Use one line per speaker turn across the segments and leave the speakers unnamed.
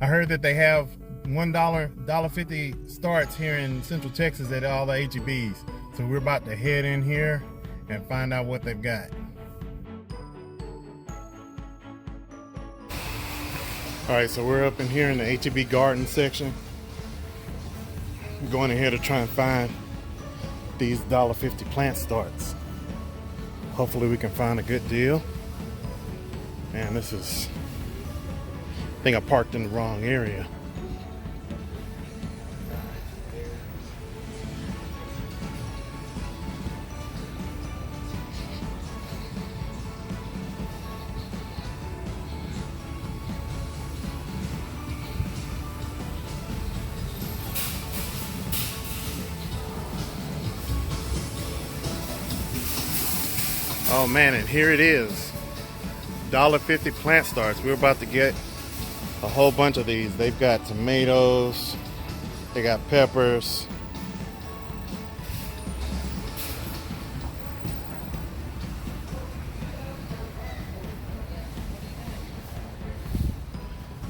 I heard that they have $1.50 starts here in Central Texas at all the HEBs. So we're about to head in here and find out what they've got. All right, so we're up in here in the HEB garden section. I'm going in here to try and find these $1.50 plant starts. Hopefully we can find a good deal. Man, this is, I think I parked in the wrong area. Oh man, and here it is. $1.50 plant starts. We're about to get a whole bunch of these. They've got tomatoes, they got peppers.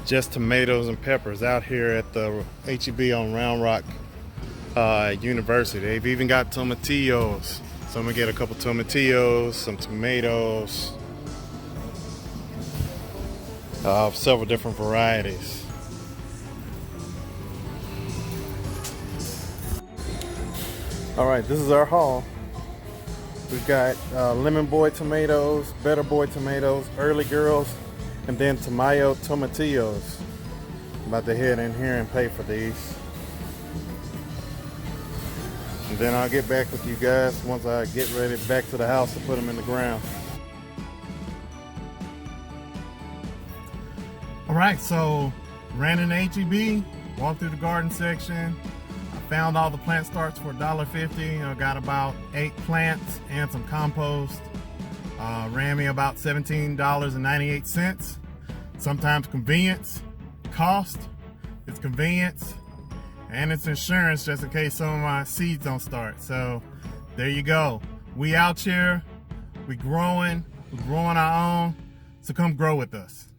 Just tomatoes and peppers out here at the HEB on Round Rock University. They've even got tomatillos. So I'm gonna get a couple tomatillos, some tomatoes, several different varieties. All right, this is our haul. We've got Lemon Boy tomatoes, Better Boy tomatoes, Early Girls, and then Tamayo tomatillos. I'm about to head in here and pay for these. And then I'll get back with you guys once I get ready back to the house to put them in the ground. All right, so ran in HEB, walked through the garden section. I found all the plant starts for $1.50. I got about 8 plants and some compost. Ran me about $17.98. Sometimes convenience, cost, it's convenience, and it's insurance just in case some of my seeds don't start. So there you go. We out here, we growing our own, so come grow with us.